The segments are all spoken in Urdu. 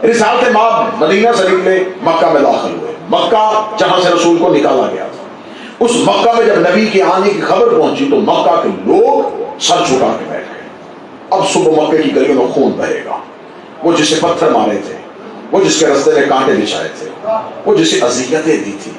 رسالت مآب مدینہ سے نکلے، مکہ میں داخل ہوئے، مکہ جہاں سے رسول کو نکالا گیا تھا، اس مکہ میں جب نبی کے آنے کی خبر پہنچی تو مکہ کے لوگ سر جھکا کے بیٹھ گئے۔ اب صبح مکے کی گلیوں میں خون بہے گا، وہ جسے پتھر مارے تھے، وہ جس کے رستے میں کانٹے بچھائے تھے، وہ جسے اذیتیں دی تھی،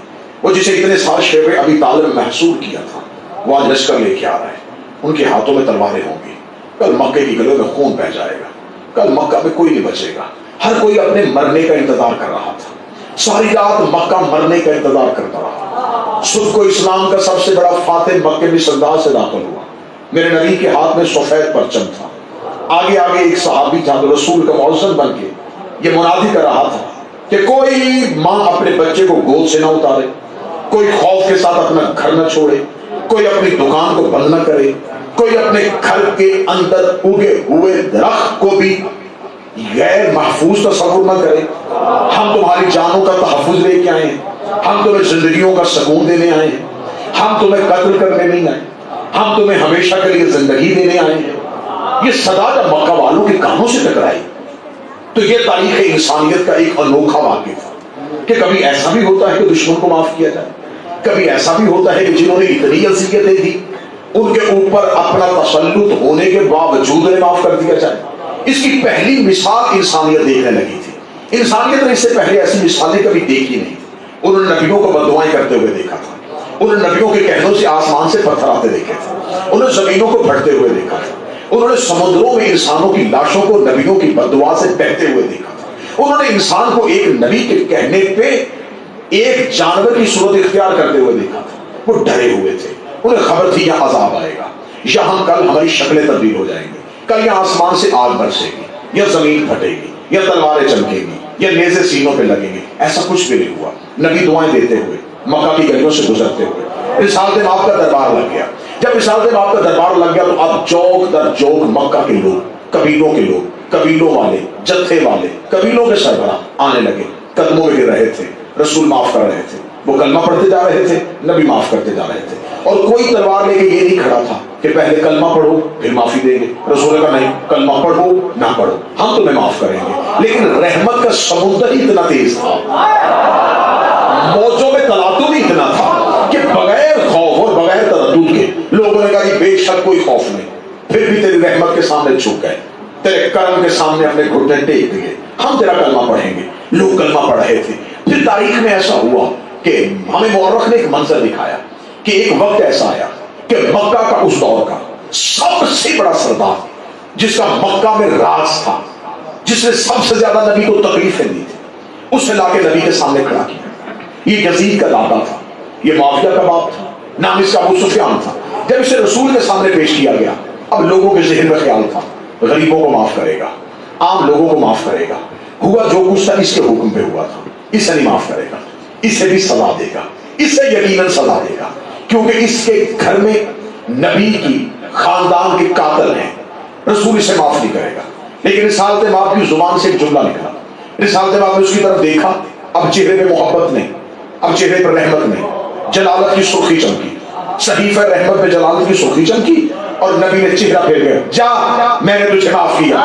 وہ جسے اتنے سال شیب ابی طالب محصور کیا تھا، وہ آج لشکر لے کے آ رہے ہیں، ان کے ہاتھوں میں تلواریں ہوں گی، کل مکے کی گلیوں میں خون بہ جائے گا، کل مکہ میں کوئی نہیں بچے گا۔ ہر کوئی اپنے مرنے کا انتظار کر رہا تھا، ساری رات مکہ مرنے کا انتظار کرتا رہا۔ صبح کو اسلام کا سب سے بڑا فاتح مکے میں سردار سے داخل ہوا، میرے نبی کے ہاتھ میں سفید پرچم تھا، آگے آگے ایک صحابی تھا جو رسول کا مؤذن بن کے یہ منادی کر رہا تھا کہ کوئی ماں اپنے بچے کو گود سے نہ اتارے، کوئی خوف کے ساتھ اپنا گھر نہ چھوڑے، کوئی اپنی دکان کو بند نہ کرے، کوئی اپنے گھر کے اندر اگے ہوئے درخت کو بھی غیر محفوظ تصور نہ کرے۔ ہم تمہاری جانوں کا تحفظ لے کے آئے ہیں، ہم تمہیں زندگیوں کا سکون دینے آئے ہیں، ہم تمہیں قتل کرنے نہیں آئے، ہم تمہیں ہمیشہ کے لیے زندگی دینے آئے ہیں۔ یہ صدا جب مکہ والوں کے کانوں سے ٹکرائی تو یہ تاریخ انسانیت کا ایک انوکھا واقعہ تھا کہ کبھی ایسا بھی ہوتا ہے کہ دشمن کو معاف کیا جائے، کبھی ایسا بھی ہوتا ہے کہ جنہوں نے اتنی اذیتیں دی ان کے اوپر اپنا تسلط ہونے کے باوجود انہیں معاف کر دیا جائے۔ اس کی پہلی مثال انسانیت دیکھنے لگی تھی۔ انسانیت نے اس سے پہلے ایسی مثالیں کبھی دیکھی نہیں تھی۔ انہوں نے نبیوں کو بددعائیں کرتے ہوئے دیکھا تھا، انہوں نے نبیوں کے کہنوں سے آسمان سے پتھر آتے دیکھے تھے، انہوں نے زمینوں کو پھٹتے ہوئے دیکھا تھا، انہوں نے سمندروں میں انسانوں کی لاشوں کو نبیوں کی بددعا سے بہتے ہوئے دیکھا تھا، انہوں نے انسان کو ایک نبی کے کہنے پہ ایک جانور کی صورت اختیار کرتے ہوئے دیکھا تھا۔ وہ ڈرے ہوئے تھے، انہیں خبر تھی یہاں عذاب آئے گا، یہاں کل ہماری شکلیں تبدیل ہو جائیں گی، کل یہاں آسمان سے آگ برسے گی، یا زمین پھٹے گی، یا تلواریں چمکیں گی، یا نیزے سینوں پہ لگیں گے۔ ایسا کچھ بھی نہیں ہوا۔ نبی دعائیں دیتے ہوئے مکہ کی گلیوں سے گزرتے ہوئے رسالت مآب کا دربار لگ گیا۔ جب رسالت مآب کا دربار لگ گیا تو اب چوک در چوک مکہ کے لوگ، قبیلوں کے لوگ، قبیلوں والے، جتھے والے، قبیلوں کے سربراہ آنے لگے، قدموں میں گر رہے تھے، رسول معاف کر رہے تھے، وہ کلمہ پڑھتے جا رہے تھے، نبی معاف کرتے جا رہے تھے، اور کوئی تلوار لے کے یہ نہیں کھڑا تھا کہ پہلے کلمہ پڑھو پھر معافی دیں گے۔ رسول کا نہیں، کلمہ پڑھو نہ پڑھو ہم تمہیں معاف کریں گے۔ لیکن رحمت کا سمندر اتنا تیز تھا، موجوں میں تلاطم بھی اتنا تھا کہ بغیر خوف اور بغیر تردد کے لوگوں نے کہا کہ بے شک کوئی خوف نہیں، پھر بھی تیری رحمت کے سامنے جھک گئے، تیرے کرم کے سامنے اپنے گھٹنے ٹیک دیے، ہم تیرا کلمہ پڑھیں گے۔ لوگ کلمہ پڑھ رہے تھے۔ پھر تاریخ میں ایسا ہوا کہ ہمیں مورخ نے ایک منظر دکھایا کہ ایک وقت ایسا آیا کہ مکہ کا اس دور کا سب سے بڑا سردار جس کا مکہ میں راز تھا، جس نے سب سے زیادہ نبی کو تکلیفیں دی تھی، اسے لا کے نبی کے سامنے کھڑا کیا۔ یہ یزید کا دادا تھا، یہ معاویہ کا باپ تھا، نام اس کا ابو سفیان تھا۔ جب اسے رسول کے سامنے پیش کیا گیا، اب لوگوں کے ذہن میں خیال تھا غریبوں کو معاف کرے گا، عام لوگوں کو معاف کرے گا، ہوا جو کچھ تھا اس کے حکم پہ ہوا تھا، اسے نہیں معاف کرے گا، اسے بھی سزا دے گا، اسے یقیناً سزا دے گا، کیونکہ اس کے گھر میں نبی کی خاندان کے قاتل ہیں، رسول اسے معاف نہیں کرے گا۔ لیکن رسالت مآب کی زبان سے ایک جملہ نکلا، رسالت مآب نے اس کی طرف دیکھا، اب چہرے پہ محبت نہیں، اب چہرے پر رحمت نہیں، جلالت کی سرخی چمکی، صحیفہ رحمت پہ جلالت کی سرخی چمکی، اور نبی نے چہرہ پھیر گیا، جا میں نے تجھے معاف کیا۔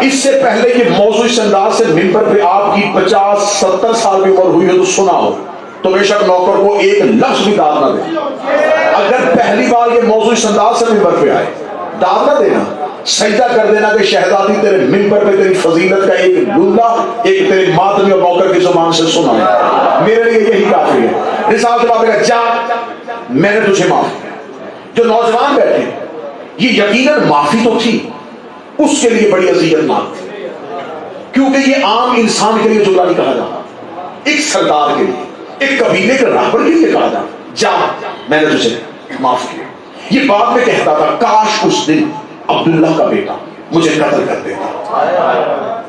اس سے پہلے کہ موضوع اس انداز سے ممبر پہ آپ کی 50-70 سال کی عمر ہوئی ہو تو سنا ہو تو بے شک نوکر کو ایک لفظ بھی داد نہ دے۔ اگر پہلی بار یہ موضوع اس انداز سے ممبر پہ آئے، داد نہ دینا، سجدہ کر دینا کہ شہزادی تیرے ممبر پہ تیری فضیلت کا ایک للہ ایک تیرے مادری اور نوکر کی زبان سے سنا ہے، میرے لیے یہی کافی ہے۔ رسالت مآب نے کہا جا میں نے تجھے معاف کیا۔ جو نوجوان بیٹھے یہ یقیناً معافی تو تھی، اس کے لیے بڑی اذیت ناک تھی، کیونکہ یہ عام انسان کے لیے جملہ نہیں کہا جاتا، ایک سردار کے لیے، ایک قبیلے کے رہبر کے لیے کہا جاتا، جا میں نے تجھے معاف کیا۔ یہ بعد میں کہتا تھا کاش اس دن عبداللہ کا بیٹا مجھے قتل کر دیتا،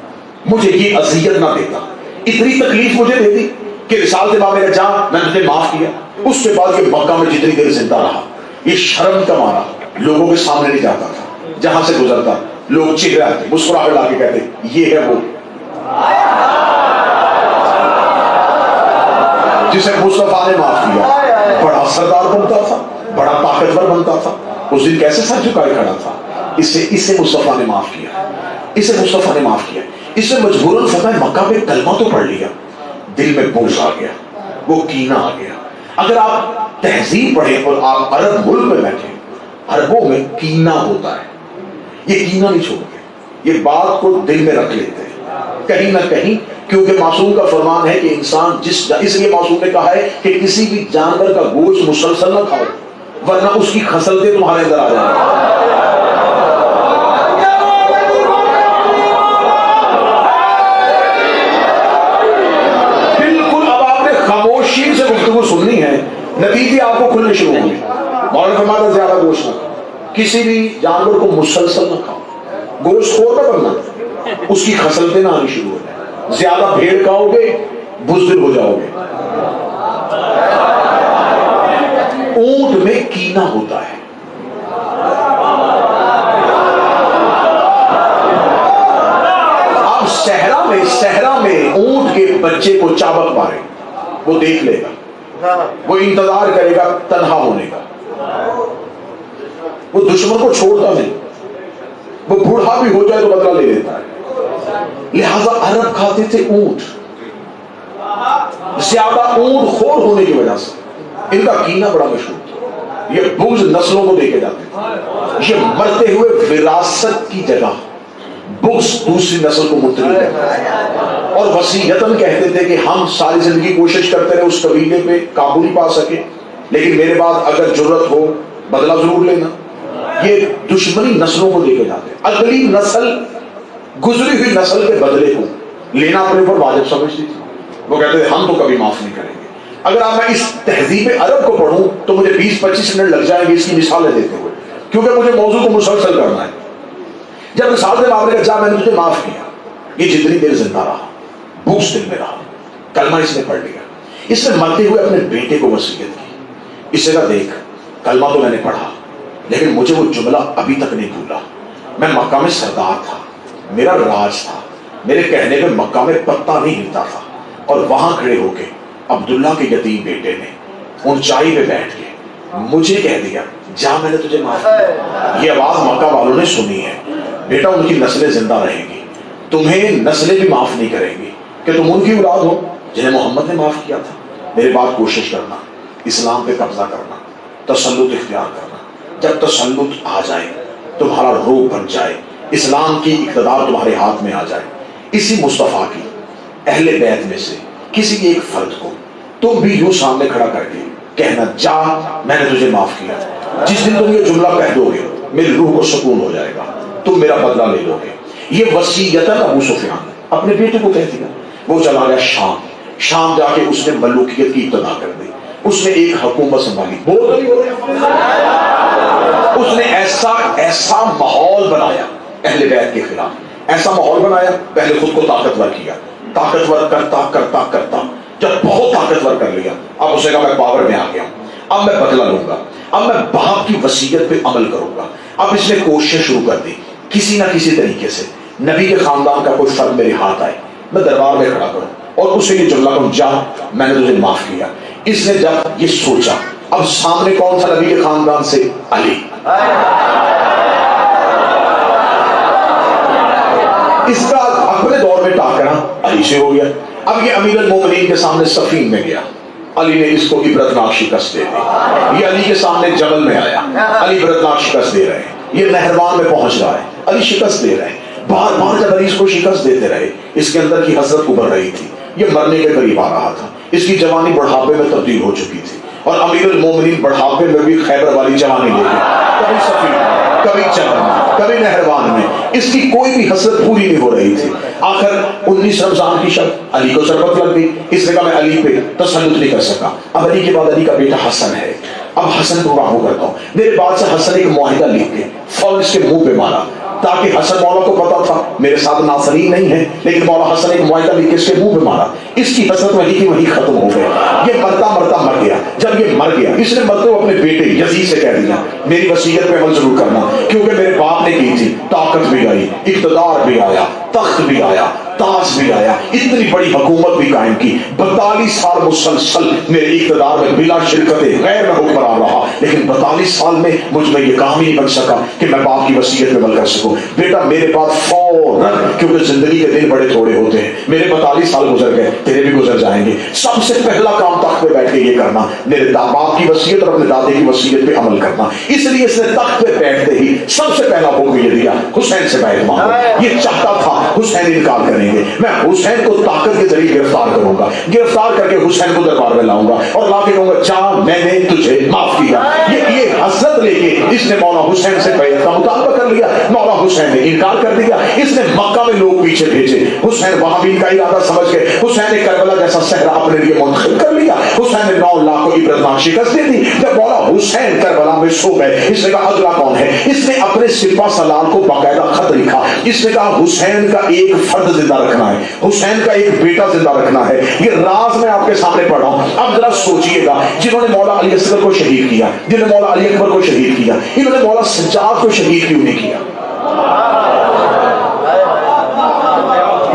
مجھے یہ اذیت نہ دیتا، اتنی تکلیف مجھے دے دی کہ رسالت مآب نے جا میں نے تجھے معاف کیا۔ اس کے بعد یہ مکہ میں جتنی دیر زندہ رہا یہ شرم کا مارا لوگوں کے سامنے نہیں جاتا تھا، جہاں سے گزرتا لوگ چہرے آتے مسکراہٹ لا کے کہتے یہ ہے وہ جسے مصطفیٰ نے معاف کیا۔ بڑا سردار بنتا تھا، بڑا طاقتور بنتا تھا، اس دن کیسے سر جھکائے کھڑا تھا، اسے مصطفیٰ نے معاف کیا، اسے مصطفیٰ نے معاف کیا، اسے مجبوراً فتح مکہ میں کلمہ تو پڑھ لیا، دل میں بغض آ گیا، وہ کینہ آ گیا۔ اگر آپ تہذیب پڑھیں اور آپ عرب ملک میں بیٹھیں، عربوں میں کینہ ہوتا ہے، یہ کینہ نہیں چھوڑتے، یہ بات کو دل میں رکھ لیتے ہیں کہیں نہ کہیں، کیونکہ معصوم کا فرمان ہے کہ انسان اس لیے معصوم نے کہا ہے کہ کسی بھی جانور کا گوشت مسلسل نہ کھاؤ ورنہ اس کی خصلتیں تمہارے اندر آ جائیں گی۔ سے گفتگو سننی ہے، نتیجے آپ کو کھلنے شروع ہوں گے۔ مولانا فرماتا زیادہ گوشت نہ کھاؤ، کسی بھی جانور کو مسلسل نہ کھاؤ، گوشت خور نہ بننا، اس کی خصلتیں نہ آنی شروع ہو جائیں، زیادہ بھیڑ کھاؤ گے بزدل ہو جاؤ گے۔ اونٹ میں کینہ ہوتا ہے، اب صحرا میں اونٹ کے بچے کو چابک مارے، وہ دیکھ لے گا، وہ انتظار کرے گا تنہا ہونے کا، وہ دشمن کو چھوڑتا نہیں، وہ بوڑھا بھی ہو جائے تو بدلہ لے لیتا ہے۔ لہذا عرب کھاتے تھے اونٹ، زیادہ اونٹ خور ہونے کی وجہ سے ان کا کینہ بڑا مشہور تھا، یہ بغض نسلوں کو دے کے جاتے تھے، یہ مرتے ہوئے وراثت کی جگہ بغض دوسری نسل کو منتقل کرتا ہے، اور وصیتاً کہتے تھے کہ ہم ساری زندگی کوشش کرتے رہے اس قبیلے پہ قابو نہیں پا سکے، لیکن میرے بعد اگر جرت ہو بدلہ ضرور لینا۔ یہ دشمنی نسلوں کو دے کے جاتے ہیں، اگلی نسل گزری ہوئی نسل کے بدلے کو لینا اپنے اوپر واجب سمجھتی تھی، وہ کہتے تھے ہم تو کبھی معاف نہیں کریں گے۔ اگر آپ میں اس تہذیب عرب کو پڑھوں تو مجھے 20-25 منٹ لگ جائیں گے اس کی مثالیں دیتے ہوئے، کیونکہ مجھے موضوع کو مسلسل کرنا ہے۔ جب مثال دے آپ نے کہا جا میں نے تجھے معاف کیا، یہ جتنی دیر زندہ رہا بغض دل میں رہا، کلمہ اس نے پڑھ لیا، اس نے مرتے ہوئے اپنے بیٹے کو وصیت کی، اس سے کہا دیکھ کلمہ تو میں نے پڑھا لیکن مجھے وہ جملہ ابھی تک نہیں بھولا، میں مکہ میں سردار تھا، میرا راج تھا، میرے کہنے پہ مکہ میں پتہ نہیں ہلتا تھا، اور وہاں کھڑے ہو کے عبداللہ کے یتیم بیٹے نے اونچائی پہ بیٹھ کے مجھے کہہ دیا جا میں نے تجھے معاف کیا۔ یہ آواز مکہ والوں نے سنی ہے، بیٹا ان کی نسلیں زندہ رہیں گی، تمہیں نسلیں بھی معاف نہیں کریں گی کہ تم ان کی اولاد ہو جنہیں محمد نے معاف کیا تھا۔ میرے بعد کوشش کرنا، اسلام پہ قبضہ کرنا، تسلط اختیار کرنا، جب تسلط آ جائے تمہارا روح بن جائے، اسلام کی اقتدار تمہارے ہاتھ میں آ جائے، اسی مصطفیٰ کی اہل بیت میں سے کسی ایک فرد کو تم بھی یوں سامنے کھڑا کر کے کہنا جا میں نے تجھے معاف کیا، جس دن تم یہ جملہ کہہ دو گے میری روح کو سکون ہو جائے گا، تم میرا بدلہ لے لو گے۔ یہ وصیتاً ابو سفیان نے اپنے بیٹے کو کہہ دیا، وہ چلا گیا شام جا کے اس نے ملوکیت کی ابتدا کر دی، اس نے ایک حکومت سنبھالی، اس نے ایسا ماحول بنایا اہل بیت کے خلاف، ایسا ماحول بنایا، پہلے خود کو طاقتور کیا، طاقتور کرتا جب بہت طاقتور کر لیا اب اسے کہا میں پاور میں آ گیا ہوں، اب میں بدلہ لوں گا، اب میں باپ کی وصیت پہ عمل کروں گا۔ اب اس نے کوشش شروع کر دی کسی نہ کسی طریقے سے نبی کے خاندان کا کوئی فرد میرے ہاتھ آئے میں دربار میں کھڑا کروں اور اسے یہ جملہ کہوں جا میں نے تجھے معاف کیا۔ اس نے جب یہ سوچا اب سامنے کون تھا نبی کے خاندان سے؟ علی۔ اس کا اپنے دور میں ٹاکرا علی سے ہو گیا، اب یہ امیر المومنین کے سامنے سفین میں گیا، علی نے اس کو عبرتناک شکست دے دی، یہ علی کے سامنے جبل میں آیا، علی عبرتناک شکست دے رہے ہیں، یہ نہروان میں پہنچ رہا ہے، علی شکست دے رہے ہیں، بار بار جب علی اس کو شکست دیتے رہے اس کے اندر کی حسرت ابھر رہی تھی، یہ مرنے کے قریب آ رہا تھا، اس کی جوانی بڑھاپے میں تبدیل ہو چکی تھی، اور امیر المومنین بڑھاپے میں بھی خیبر والی جوانی لے گئے، کبھی سفین کبھی جبل میں کبھی نہروان میں، اس کی کوئی بھی حسرت پوری نہیں ہو رہی تھی۔ آخر 19 رمضان کی شب علی کو شربت لگ گئی، اس نے کہا میں علی پہ تسلط نہیں کر سکا، اب علی کے بعد علی کا بیٹا حسن ہے، اب حسن کو راہو کرتا ہوں، میرے بعد سے حسن ایک معاہدہ لکھ کے فوراً اس کے منہ پہ مارا، تاکہ حسن مولا کو پتا تھا میرے ساتھ ناصرین نہیں ہے، لیکن مولا حسن ایک معاہدہ لکھ کے اس کے منہ پہ مارا، اس کی حسرت وہی کی وہی ختم ہو گئی، یہ مرتا مر گیا۔ جب یہ مر گیا اس نے مرتے ہوئے اپنے بیٹے یزید سے کہہ دیا میری وصیت پہ عمل ضرور کرنا، کیونکہ میرے باپ نے کی تھی، طاقت بھی آئی، اقتدار بھی آیا، تخت بھی آیا، تاج بھی آیا، اتنی بڑی حکومت بھی قائم کی، 42 سال مسلسل میرے اقتدار میں بلا شرکت غیر میں حکمران رہا، لیکن 42 سال میں مجھ میں یہ کام ہی نہیں بن سکا کہ میں باپ کی وصیت پہ عمل کر سکوں۔ بیٹا میرے پاس فوراً، کیونکہ زندگی کے دن بڑے تھوڑے ہوتے ہیں، میرے 42 سال گزر گئے، تیرے بھی گزر جائیں گے، سب سے پہلا کام تخت پہ بیٹھ کے یہ کرنا، میرے باپ کی وصیت اور اپنے دادے کی وصیت پہ عمل کرنا۔ اس لیے اس نے تخت پہ بیٹھتے ہی سب سے پہلا حکم یہ دیا، حسین سے بیعت مانگو۔ یہ چاہتا تھا حسین انکار کریں گے، میں حسین کو طاقت کے ذریعے گرفتار کروں گا، گرفتار کر کے حسین کو دربار میں لاؤں گا اور لا کے کہوں گا جا میں نے تجھے معاف کیا۔ یہ حسرت لے کے اس نے مولا حسین سے بیعت کا مطالبہ کر لیا، مولا حسین نے انکار کر دیا۔ اس نے مکہ میں لوگ پیچھے بھیجے، حسین وہاں بھی ان کا ارادہ سمجھ گئے، حسین نے کربلا جیسا صحرا اپنے لیے منتخب کر لیا، حسین نے 9 لاکھ کو عبرتناک شکست دے دی۔ جب مولا حسین کربلا میں سو گئے، اس نے کہا اگلا کون ہے؟ اس نے اپنے سپہ سالار کو باقاعدہ خط لکھا، اس نے کہا حسین کا ایک فرد زندہ رکھنا ہے، حسین کا ایک بیٹا زندہ رکھنا ہے۔ یہ راز میں آپ کے سامنے پڑھ رہا ہوں، اب ذرا سوچئے گا، جنہوں نے مولا علی اصغر کو شہید کیا، جنہوں نے مولا علی اکبر کو شہید کیا، انہوں نے مولا سجاد کو شہید کیوں نہیں کیا؟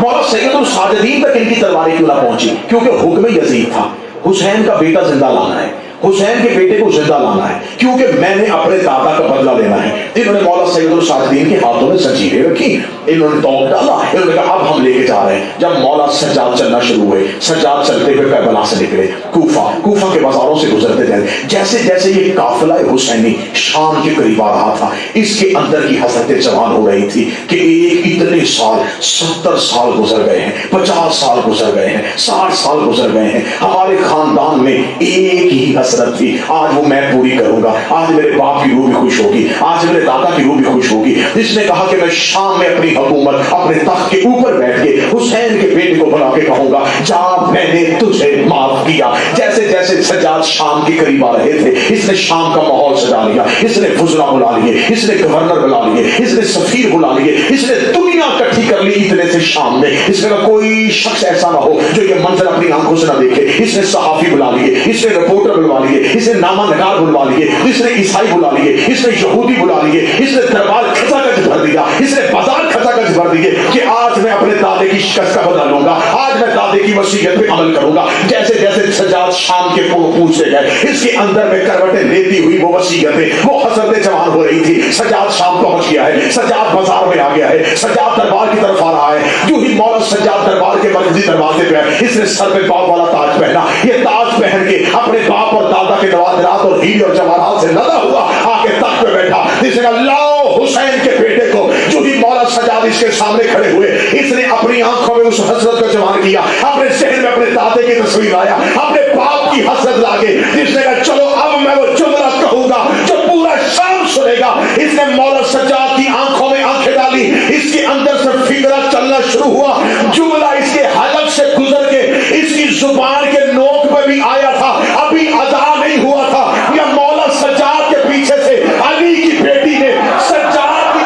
مولا سید الساجدین تک ان کی تلواریں کیوں نہ پہنچی؟ کیونکہ حکم یزید تھا، حسین کا بیٹا زندہ لانا ہے، حسین کے بیٹے کو زندہ لانا ہے، کیونکہ میں نے اپنے دادا کا بدلہ لینا ہے۔ انہوں نے مولا سید الساجدین کے ہاتھوں میں زنجیریں رکھی، انہوں نے توپ ڈالا، انہوں نے کہا اب ہم لے کے جا رہے ہیں۔ جب مولا سجاد چلنا شروع ہوئے، سجاد چلتے ہوئے کربلا سے نکلے، کوفہ کے بازاروں سے گزرتے تھے، جیسے جیسے یہ قافلہ حسینی شام کے قریب آ رہا تھا، اس کے اندر کی حسرتیں جوان ہو رہی تھی کہ ایک اتنے سال، 70 سال گزر گئے ہیں، 50 سال گزر گئے ہیں، 60 سال گزر گئے ہیں، ہمارے خاندان میں ایک ہی حسرت تھی، آج وہ میں پوری کروں گا، آج میرے باپ کی روح بھی خوش ہوگی، آج میرے دادا کی روح بھی خوش ہوگی۔ اس نے کہا کہ میں شام میں اپنی حکومت اپنے تخت کے اوپر بیٹھ کے حسین کے بیٹے کو بلا کے کہوں گا جا میں نے تجھے معاف کیا۔ جیسے جیسے سجاد شام کے قریب آ رہے تھے، اس نے شام کا ماحول سجا لیا، اس نے وزراء بلا لیے، اس نے گورنر بلا لیے، اس نے سفیر بلا لیے، اس نے دنیا اکٹھی کر لی اتنے سے شام میں۔ اس نے کہا کوئی شخص ایسا نہ ہو جو یہ منظر اپنی آنکھوں سے نہ دیکھے۔ اس نے صحافی بلا لیے، اس نے رپورٹر بلوا لیے، اس نے نامہ نگار بلوا لیے، اس نے عیسائی بلا لیے، اس نے یہودی بلا لیے، اس نے دربار کھچا کچ بھر دیا، اس نے بازار کھچا کچ بھر دیے کہ آج میں اپنے دادے کی شکست کا بدلہ لوں گا، آج میں دادے کی وصیت پہ عمل کروں گا۔ جیسے جیسے سجاد شام کے پوچھتے گئے، اس کے اندر میں کروٹیں لیتی ہوئی وہ وصیتیں، وہ حسرتیں جوان ہو رہی تھی۔ سجاد شام پہنچ گیا ہے، سجاد بازار میں آ گیا ہے، سجاد دربار کی طرف آ رہا ہے۔ جو ہی مولا سجاد دربار کے مرکزی دروازے پہ ہے، اس نے سر پہ باپ والا تاج پہنا، یہ تاج پہن کے اپنے باپ اور دادا کے نوادرات اور ہیرے اور جواہرات سے لدا ہوا آ کے تخت پہ بیٹھا۔ اس نے کہا لاؤ حسین کے بیٹے کو۔ جو ہی مولا سجاد اس کے سامنے کھڑے ہوئے، اس نے اپنی آنکھوں میں اس حسرت کو جوان کیا، اپنے ذہن میں اپنے دادے کی تصویر آیا، اپنے باپ کی حسرت لا کے جس نے کہا چلو اب میں وہ جملہ کہوں گا جو پورا شام سنے گا۔ اس نے مولا سجاد کی آنکھوں میں آنکھیں ڈالی، اس کے اندر سے فکرہ چلنا شروع ہوا، جملہ اس کے حلق سے گزر کے اس کی زبان کے نوک پہ بھی آیا تھا، ابھی ادا نہیں ہوا تھا، یا مولا سجاد کے پیچھے سے علی کی بیٹی نے سجاد کی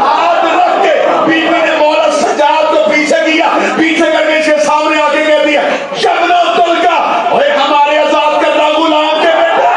ہاتھ رکھ کے بیوی نے مولا سجاد کو پیچھے کیا، پیچھے کر کے اس کے سامنے آ کے کہہ دیا یمنا تل کا، ہمارے آزاد کردہ غلام کے بیٹے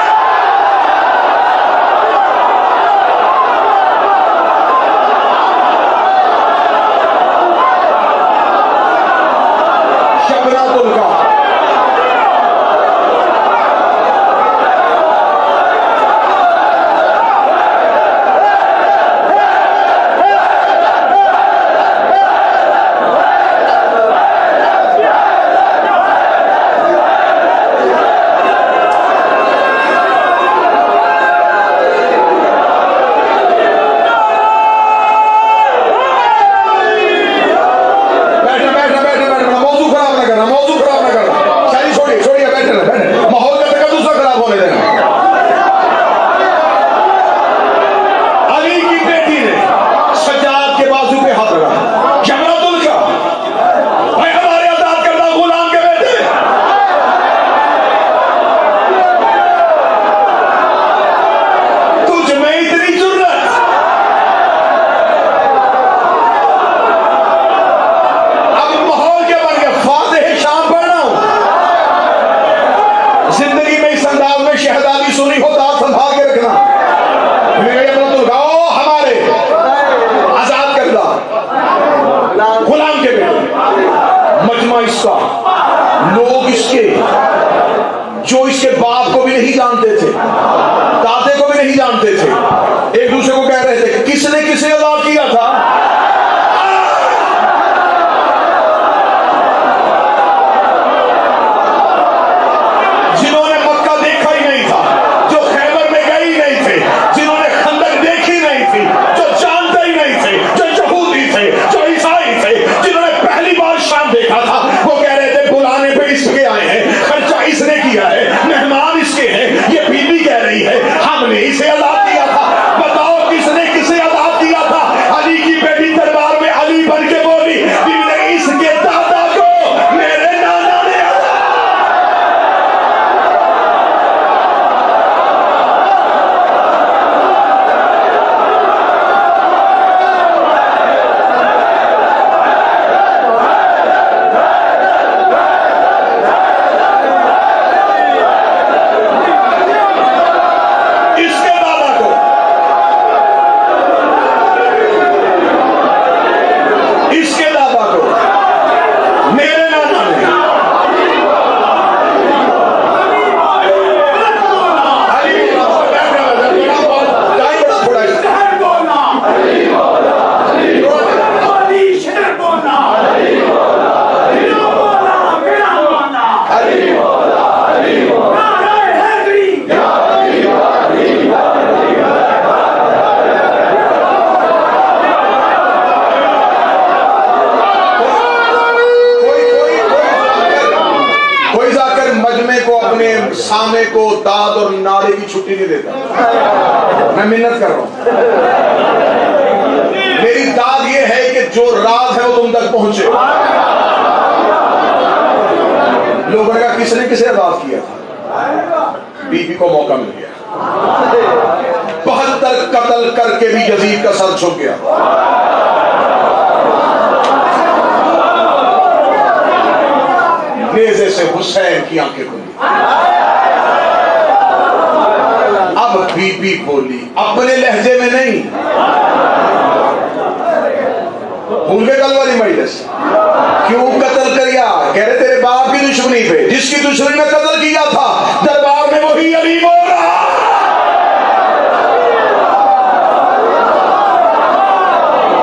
سامنے کو داد اور نعرے کی چھٹی نہیں دیتا. میں منت کر رہا ہوں. میری داد یہ ہے کہ جو راز ہے وہ تم تک پہنچے. لوگوں نے کہا کس نے کسے آزاد کیا تھا؟ بی بی کو موقع مل گیا. 72 قتل کر کے بھی یزید کا سر جھک گیا. نیزے سے حسین کی آنکھیں کھلی. اب بی بی بولی اپنے لہجے میں نہیں. بھول گئے کل والی مجلس؟ کیوں قتل کریا؟ کہہ رہے تیرے باپ کی دشمنی پہ، جس کی دشمنی میں قتل کیا تھا دربار میں وہی علی بول رہا.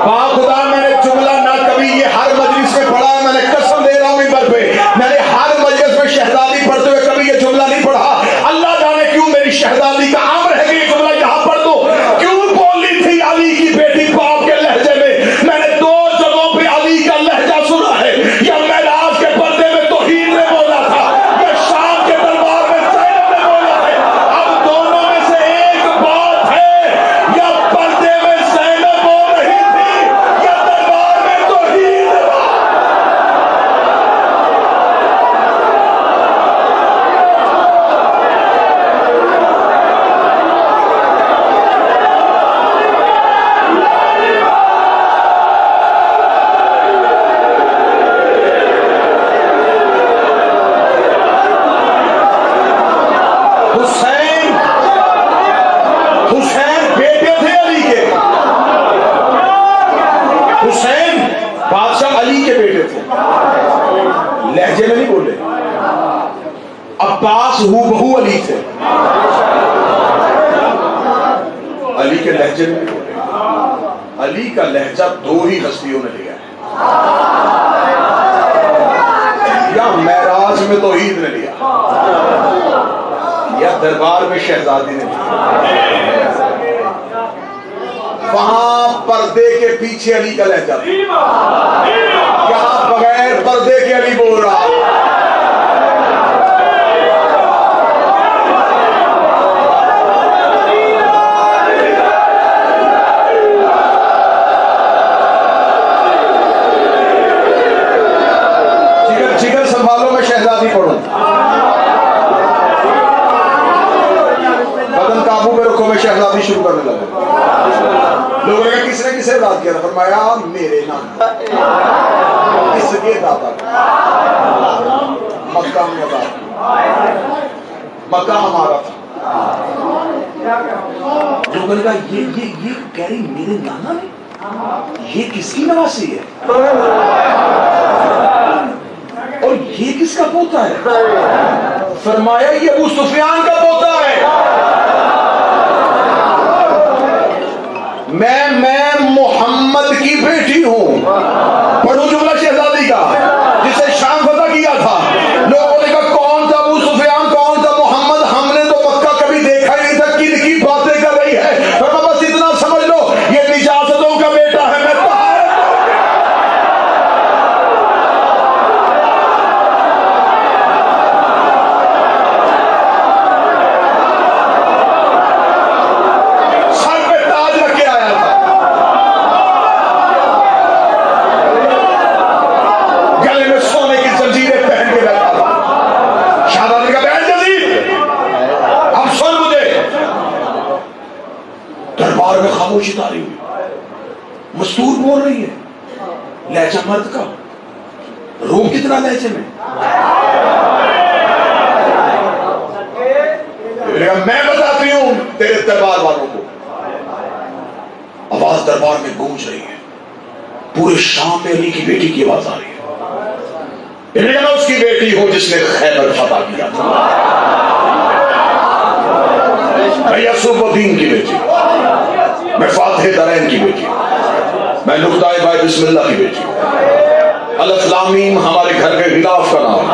با خدا میں نے جملہ نہ کبھی یہ ہر مجلس میں پڑھا ہے. میں نے قسم دے رہا ہوں ممبر پہ، میں نے ہر مجلس میں شہزادی پڑھتے ہوئے کبھی یہ جملہ نہیں پڑھا. اللہ جانے کیوں میری شہزادی کا عام رہ گئی یہ جملہ یہاں پڑھ دو. کیوں بولی تھی علی کی بیٹی باپ کے لہجے میں؟ میں نے 2 جگہوں پہ علی کا لہجہ سنا ہے. یا معراج کے پردے میں توحید نے بولا تھا، یا شام کے دربار میں زینب نے بولا ہے. اب دونوں میں سے ایک بات ہے، یا پردے میں زینب بول رہی تھی یا دربار میں توحید. حسین بیٹے تھے علی کے. حسین بادشاہ علی کے بیٹے تھے. لہجے میں نہیں بولے. عباس ہو بہو علی تھے. علی کے لہجے میں نہیں بولے. علی کا لہجہ 2 ہی ہستیوں نے لیا ہے. یا معراج میں توحید نے لیا، یا دربار میں شہزادی نے لیا. وہاں پردے کے پیچھے علی کا لہجہ تھا، یہاں بغیر پردے کے علی بول رہا. جگر سنبھالو، میں شہزادی پڑھوں. بدن قابو میں رکھو، میں شہزادی شروع کرنے لگا. لوگوں نے کہا کس نے کسے آزاد کیا تھا؟ فرمایا میرے نام اس کے دادا مکہ میں آزاد کیا. مکہ ہمارا تھا. لوگوں نے کہا یہ کہہ رہی میرے نانا نے، یہ کس کی نواسی ہے اور یہ کس کا پوتا ہے؟ فرمایا یہ ابو سفیان کا پوتا ہے. میں محمد کی بیٹی ہوں. پڑھوں جملہ شہزادی کا جسے شام فتح کیا تھا. لوگوں نے کہا کون تھا ابو سفیان، کون تھا محمد؟ ہم نے تو مکہ کبھی دیکھا ہی نہیں تھا. کن کی باتیں کر رہی ہے؟ بس اتنا سمجھ لو یہ نجاستوں کا بیٹا ہے. میں خاموشی تاری ہوئی. مستور بول رہی ہے لہجہ مرد کا. روم کتنا لہجے میں. میں بتاتی ہوں تیرے دربار والوں کو. آواز دربار میں گونج رہی ہے. پورے شام میں علی کی بیٹی کی آواز آ رہی ہے. میں اس کی بیٹی ہوں جس نے خیبر فتح کیا تھا. میں یعقوب الدین کی بیٹی، میں فاتح درین کی بیٹی، میں نقطہ بائے بسم اللہ کی بیٹی. الف لام میم ہمارے گھر کے غلاف کا نام.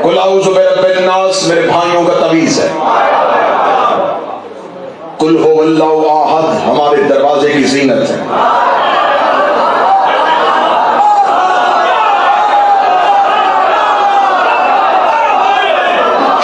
قل اعوذ برب الناس میرے بھائیوں کا تعویذ ہے. قل هو اللہ احد ہمارے دروازے کی زینت ہے.